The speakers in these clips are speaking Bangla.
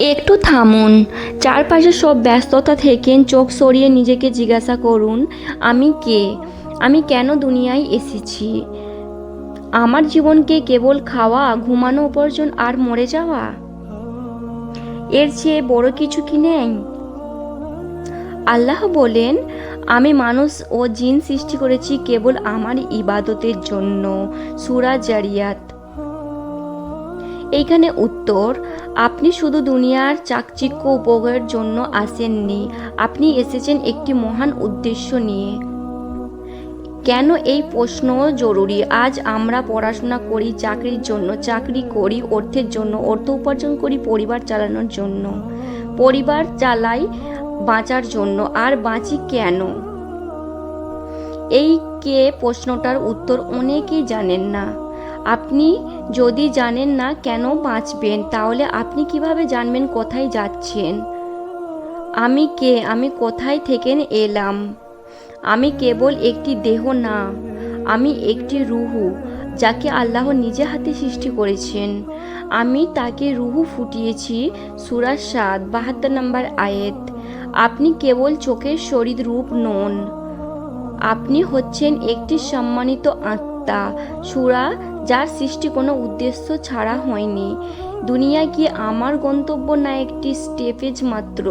একটু থামুন। চারপাশে সব ব্যস্ততা থেকে চোখ সরিয়ে নিজেকে জিজ্ঞাসা করুন, আমি কে? আমি কেন দুনিয়ায় এসেছি? আমার জীবনকে কেবল খাওয়া, ঘুমানো, উপার্জন আর মরে যাওয়া? এর চেয়ে বড় কিছু কি নেই? আল্লাহ বলেন, আমি মানুষ ও জিন সৃষ্টি করেছি কেবল আমার ইবাদতের জন্য। সূরা জারিয়াত। এইখানে উত্তর, আপনি শুধু দুনিয়ার চাকচিক্য উপভোগের জন্য আসেননি, আপনি এসেছেন একটি মহান উদ্দেশ্য নিয়ে। কেন এই প্রশ্ন জরুরি? আজ আমরা পড়াশোনা করি চাকরির জন্য, চাকরি করি অর্থের জন্য, অর্থ উপার্জন করি পরিবার চালানোর জন্য, পরিবার চালাই বাঁচার জন্য। আর বাঁচি কেন? এই কে প্রশ্নটার উত্তর অনেকেই জানেন না। আপনি যদি জানেন না কেন বাঁচবেন, তাহলে আপনি কিভাবে জানবেন কোথায় যাচ্ছেন? আমি কে? আমি কোথায় থেকে এলাম? আমি কেবল একটি দেহ না, আমি একটি রুহু, যাকে আল্লাহ নিজে হাতে সৃষ্টি করেছেন। আমি তাকে রুহু ফুটিয়েছি। সূরা ৭, ৭২ নম্বর আয়াত। আপনি কেবল চোখের শরীর রূপ নন, আপনি হচ্ছেন একটি সম্মানিত আত্মা, সূরা, যার সৃষ্টি কোনো উদ্দেশ্য ছাড়া হয়নি। দুনিয়া কি আমার গন্তব্য না একটি স্টেপেজ মাত্র?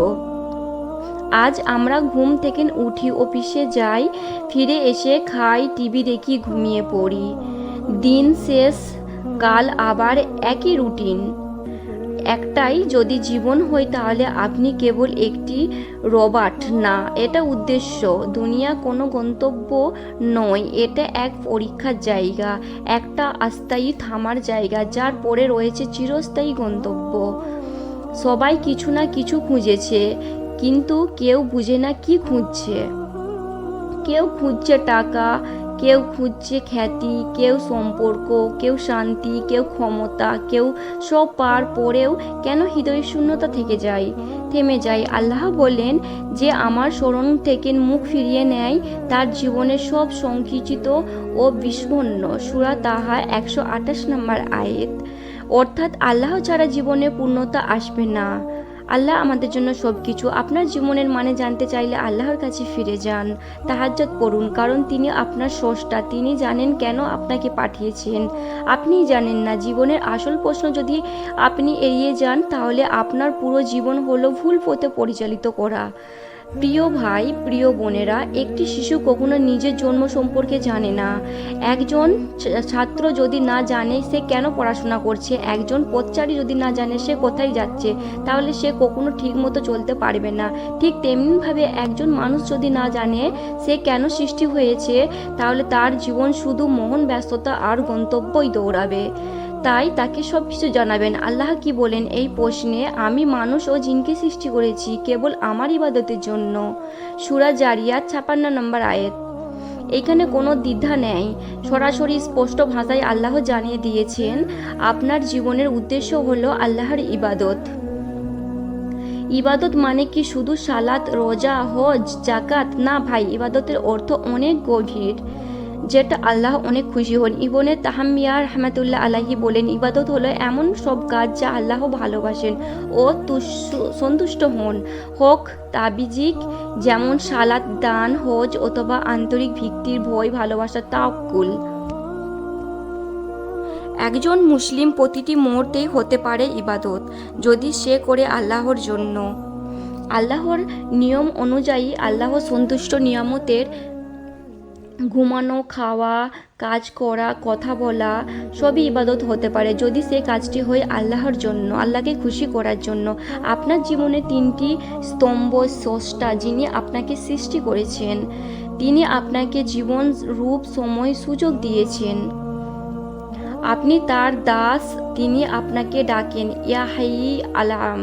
আজ আমরা ঘুম থেকে উঠি, অফিসে যাই, ফিরে এসে খাই, টিভি দেখি, ঘুমিয়ে পড়ি। দিন শেষ, কাল আবার একই রুটিন। একটাই যদি জীবন হয়, তাহলে আপনি কেবল একটি রোবট না, এটা উদ্দেশ্য। দুনিয়া কোনো গন্তব্য নয়, এটা এক পরীক্ষার জায়গা, একটা অস্থায়ী থামার জায়গা, যার পরে রয়েছে চিরস্থায়ী গন্তব্য। সবাই কিছু না কিছু খুঁজেছে, কিন্তু কেউ বুঝে না কি খুঁজছে। কেউ খুঁজছে টাকা, কেউ খুঁজছে খ্যাতি, কেউ সম্পর্ক, কেউ শান্তি, কেউ ক্ষমতা, কেউ সব পার পরেও কেন হৃদয় শূন্যতা থেমে যায়। আল্লাহ বলেন, যে আমার স্মরণ থেকে মুখ ফিরিয়ে নেয়, তার জীবনে সব সংকুচিত ও বিস্মন্ন। সূরা তাহা ১২৮ নম্বর আয়াত। অর্থাৎ আল্লাহ ছাড়া জীবনে পূর্ণতা আসবে না। আল্লাহ আমাদের জন্য সব কিছু। আপনার জীবনের মানে জানতে চাইলে আল্লাহর কাছে ফিরে যান, তাহাজ্জুদ পড়ুন, কারণ তিনি আপনার স্রষ্টা। তিনি জানেন কেন আপনাকে পাঠিয়েছেন, আপনিই জানেন না। জীবনের আসল প্রশ্ন যদি আপনি এড়িয়ে যান, তাহলে আপনার পুরো জীবন হলো ভুল পথে পরিচালিত করা। প্রিয় ভাই, প্রিয় বোনেরা, একটি শিশু কখনো নিজের জন্ম সম্পর্কে জানে না। একজন ছাত্র যদি না জানে সে কেন পড়াশোনা করছে, একজন পথচারী যদি না জানে সে কোথায় যাচ্ছে, তাহলে সে কখনো ঠিকমতো চলতে পারবে না। ঠিক তেমনিভাবে একজন মানুষ যদি না জানে সে কেন সৃষ্টি হয়েছে, তাহলে তার জীবন শুধু মোহন ব্যস্ততা আর গন্তব্যই দৌড়াবে। তাই তাকে সব কিছু জানাবেন। আল্লাহ কি বলেন এই প্রশ্নে? আমি মানুষ ও জিনকে সৃষ্টি করেছি কেবল আমার ইবাদতের জন্য। সূরা জারিয়াত ৫৬ নম্বর আয়াত। এখানে কোনো দ্বিধা নেই, সরাসরি স্পষ্ট ভাষায় আল্লাহ জানিয়ে দিয়েছেন, আপনার জীবনের উদ্দেশ্য হলো আল্লাহর ইবাদত। ইবাদত মানে কি শুধু সালাত, রোজা, হজ, জাকাত? না ভাই, ইবাদতের অর্থ অনেক গভীর, যেটা আল্লাহ অনেক খুশি হন। ইবনে তাহমিয়া রহমাতুল্লাহ আলাইহি বলেন, ইবাদত হলো এমন সব কাজ যা আল্লাহ ভালোবাসেন ও সন্তুষ্ট হন, হোক তাবিজিক যেমন সালাত, দান, হজ, অথবা আন্তরিক ভিত্তির ভয়, ভালোবাসা, তাওয়াক্কুল। একজন মুসলিম প্রতিটি মুহূর্তেই হতে পারে ইবাদত, যদি সে করে আল্লাহর জন্য, আল্লাহর নিয়ম অনুযায়ী, আল্লাহ সন্তুষ্ট নিয়ামতের। ঘুমানো, খাওয়া, কাজ করা, কথা বলা সবই ইবাদত হতে পারে, যদি সে কাজটি হয় আল্লাহর জন্য, আল্লাহকে খুশি করার জন্য। আপনার জীবনে তিনটি স্তম্ভ স্রষ্টা, যিনি আপনাকে সৃষ্টি করেছেন। তিনি আপনাকে জীবন, রূপ, সময়, সুযোগ দিয়েছেন। আপনি তার দাস। তিনি আপনাকে ডাকেন, ইয়া হাইয়্যি আলাম,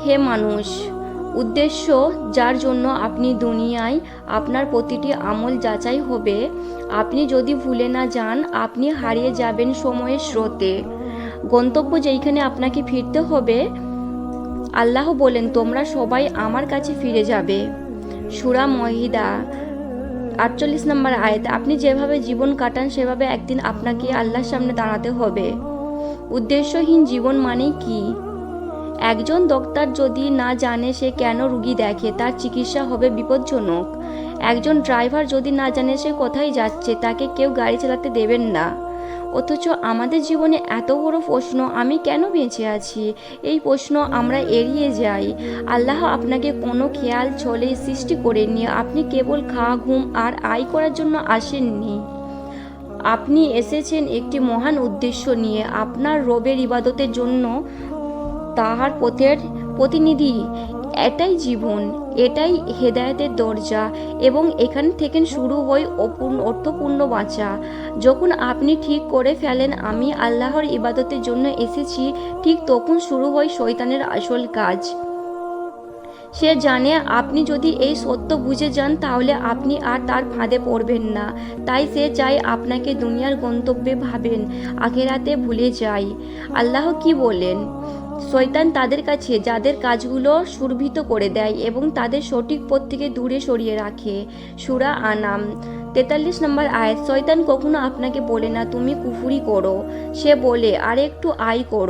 হে মানুষ। উদ্দেশ্য, যার জন্য আপনি দুনিয়ায়, আপনার প্রতিটি আমল যাচাই হবে। আপনি যদি ভুলে না যান, আপনি হারিয়ে যাবেন সময়ের স্রোতে। গন্তব্য যেইখানে আপনাকে ফিরতে হবে। আল্লাহ বলেন, তোমরা সবাই আমার কাছে ফিরে যাবে। সূরা মাইদা ৪৮ নম্বর আয়াত। আপনি যেভাবে জীবন কাটান সেভাবে একদিন আপনাকে আল্লাহর সামনে দাঁড়াতে হবে। উদ্দেশ্যহীন জীবন মানে কি? একজন ডাক্তার যদি না জানে সে কেন রুগী দেখে, তার চিকিৎসা হবে বিপজ্জনক। একজন ড্রাইভার যদি না জানে সে কোথায় যাচ্ছে, তাকে কেউ গাড়ি চালাতে দেবেন না। অথচ আমাদের জীবনে এত বড় প্রশ্ন, আমি কেন বেঁচে আছি, এই প্রশ্ন আমরা এড়িয়ে যাই। আল্লাহ আপনাকে কোনো খেয়াল ছলে সৃষ্টি করেননি। আপনি কেবল খাওয়া, ঘুম আর আয় করার জন্য আসেননি। আপনি এসেছেন একটি মহান উদ্দেশ্য নিয়ে, আপনার রবের ইবাদতের জন্য, তাহার পথের প্রতিনিধি। এটাই জীবন, এটাই হেদায়েতের দরজা, এবং এখান থেকে শুরু হয় অর্থপূর্ণ বাঁচা। যখন আপনি ঠিক করে ফেলেন আমি আল্লাহর ইবাদতের জন্য এসেছি, ঠিক তখন শুরু হয় শয়তানের আসল কাজ। সে জানে আপনি যদি এই সত্য বুঝে যান তাহলে আপনি আর তার ফাঁদে পড়বেন না। তাই সে চায় আপনাকে দুনিয়ার গন্তব্যে ভাবেন, আখেরাতে ভুলে যায়। আল্লাহ কি বলেন? শয়তান তাদের কাছে যাদের কাজগুলো সুরভিত করে দেয় এবং তাদের সঠিক পথ থেকে দূরে সরিয়ে রাখে। সূরা আনাম 43 নম্বর আয়াত। শয়তান কখনো আপনাকে বলে না তুমি কুফরি করো, সে বলে আর একটু আয় করো।